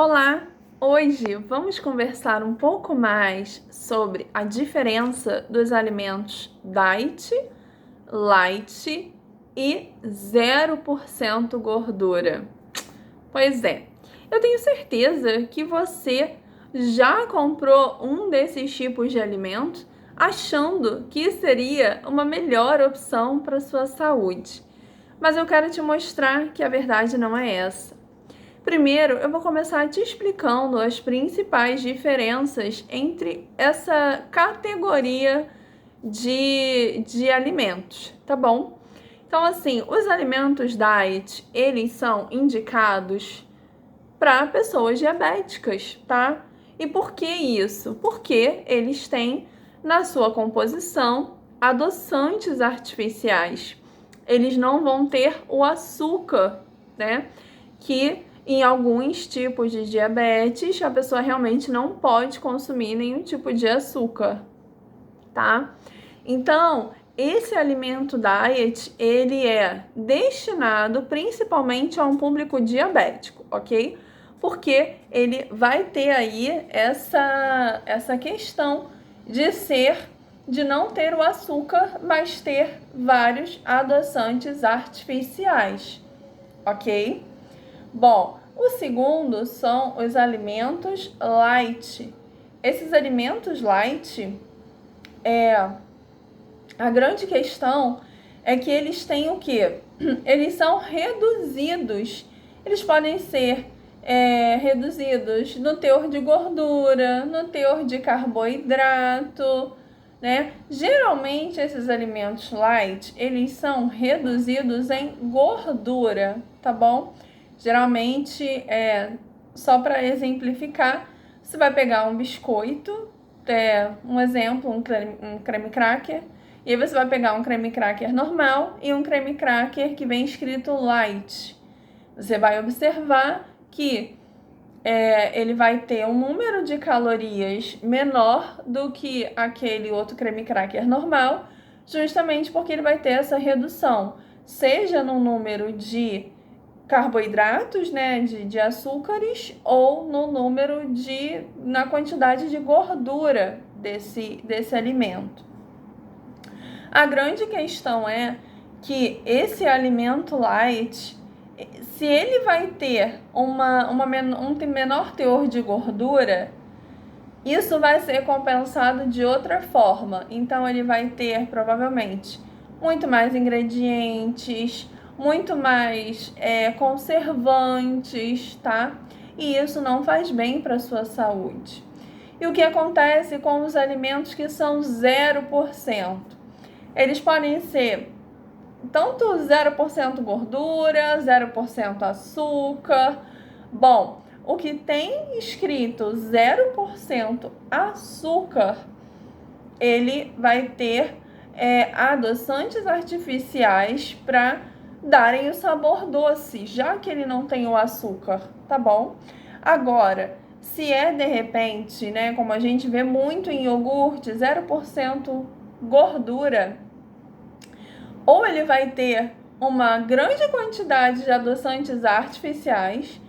Olá! Hoje vamos conversar um pouco mais sobre a diferença dos alimentos diet, light e 0% gordura. Pois é, eu tenho certeza que você já comprou um desses tipos de alimento achando que seria uma melhor opção para sua saúde. Mas eu quero te mostrar que a verdade não é essa. Primeiro, eu vou começar te explicando as principais diferenças entre essa categoria de alimentos, tá bom? Então, assim, os alimentos diet, eles são indicados para pessoas diabéticas, tá? E por que isso? Porque eles têm na sua composição adoçantes artificiais. Eles não vão ter o açúcar, né? Que em alguns tipos de diabetes a pessoa realmente não pode consumir nenhum tipo de açúcar, tá? Então, esse alimento diet, ele é destinado principalmente a um público diabético, ok? Porque ele vai ter aí essa questão de não ter o açúcar, mas ter vários adoçantes artificiais, ok? Bom, o segundo são os alimentos light. Esses alimentos light, a grande questão é que eles têm o quê? Eles são reduzidos. Eles podem ser reduzidos no teor de gordura, no teor de carboidrato, né? Geralmente esses alimentos light, eles são reduzidos em gordura, tá bom? Geralmente, só para exemplificar, você vai pegar um biscoito, um exemplo, um creme cracker, e aí você vai pegar um creme cracker normal e um creme cracker que vem escrito light. Você vai observar que ele vai ter um número de calorias menor do que aquele outro creme cracker normal, justamente porque ele vai ter essa redução, seja no número de carboidratos, né, de açúcares, ou na quantidade de gordura desse alimento. A grande questão é que esse alimento light, se ele vai ter um menor teor de gordura, isso vai ser compensado de outra forma. Então, ele vai ter, provavelmente, muito mais ingredientes, muito mais conservantes, tá? E isso não faz bem para a sua saúde. E o que acontece com os alimentos que são 0%? Eles podem ser tanto 0% gordura, 0% açúcar. Bom, o que tem escrito 0% açúcar, ele vai ter adoçantes artificiais para darem o sabor doce, já que ele não tem o açúcar, tá bom? Agora, se de repente, né, como a gente vê muito em iogurte, 0% gordura, ou ele vai ter uma grande quantidade de adoçantes artificiais,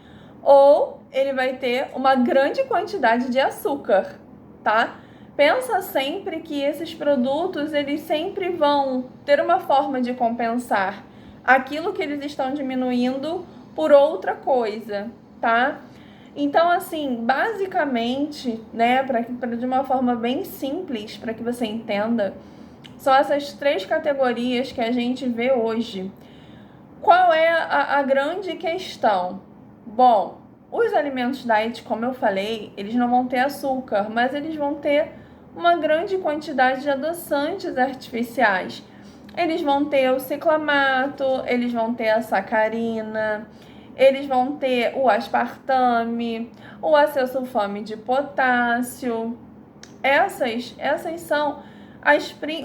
ou ele vai ter uma grande quantidade de açúcar, tá? Pensa sempre que esses produtos, eles sempre vão ter uma forma de compensar aquilo que eles estão diminuindo por outra coisa, tá? Então, assim, basicamente, né, de uma forma bem simples, para que você entenda, são essas três categorias que a gente vê hoje. Qual é a grande questão? Bom, os alimentos diet, como eu falei, eles não vão ter açúcar, mas eles vão ter uma grande quantidade de adoçantes artificiais. Eles vão ter o ciclamato, eles vão ter a sacarina, eles vão ter o aspartame, o acesulfame de potássio. Essas são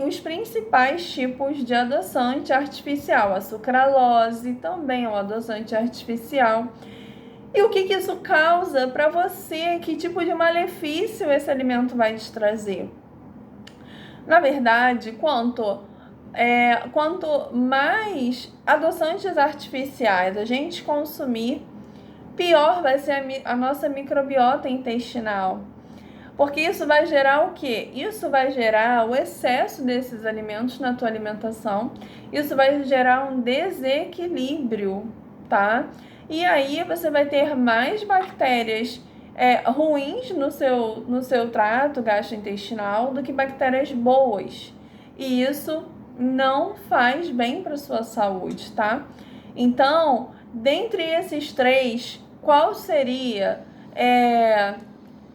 os principais tipos de adoçante artificial. A sucralose também é um adoçante artificial. E o que isso causa para você? Que tipo de malefício esse alimento vai te trazer? Na verdade, quanto mais adoçantes artificiais a gente consumir, pior vai ser a nossa microbiota intestinal. Porque isso vai gerar o quê? Isso vai gerar o excesso desses alimentos na tua alimentação. Isso vai gerar um desequilíbrio, tá? E aí você vai ter mais bactérias ruins no seu trato gastrointestinal do que bactérias boas. E isso não faz bem para a sua saúde, tá? Então, dentre esses três, qual seria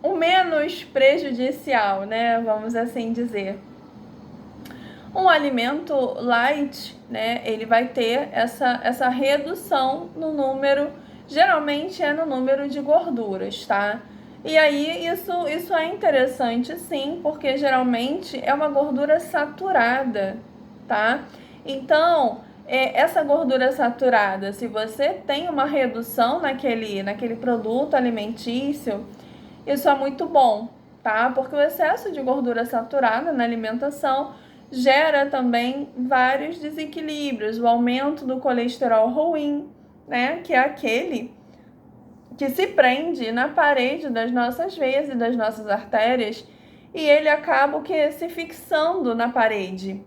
o menos prejudicial, né? Vamos assim dizer. Um alimento light, né? Ele vai ter essa redução no número, geralmente no número de gorduras, tá? E aí isso é interessante sim, porque geralmente é uma gordura saturada, tá? Então, essa gordura saturada, se você tem uma redução naquele produto alimentício, isso é muito bom, tá? Porque o excesso de gordura saturada na alimentação gera também vários desequilíbrios, o aumento do colesterol ruim, né? Que é aquele que se prende na parede das nossas veias e das nossas artérias e ele acaba se fixando na parede.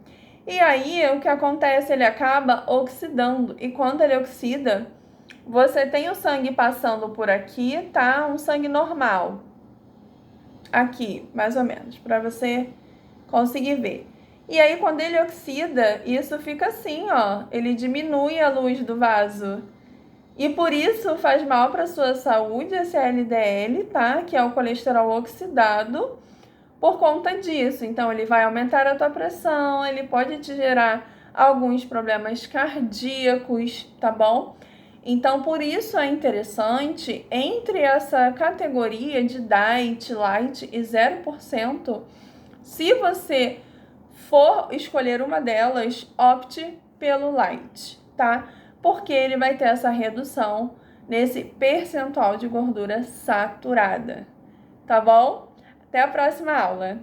E aí o que acontece? Ele acaba oxidando e quando ele oxida, você tem o sangue passando por aqui, tá? Um sangue normal. Aqui, mais ou menos, para você conseguir ver. E aí, quando ele oxida, isso fica assim, ó. Ele diminui a luz do vaso. E por isso faz mal para sua saúde esse LDL, tá? Que é o colesterol oxidado, por conta disso. Então, ele vai aumentar a tua pressão, ele pode te gerar alguns problemas cardíacos, tá bom? Então, por isso é interessante, entre essa categoria de diet, light e 0%, se você for escolher uma delas, opte pelo light, tá? Porque ele vai ter essa redução nesse percentual de gordura saturada, tá bom? Até a próxima aula!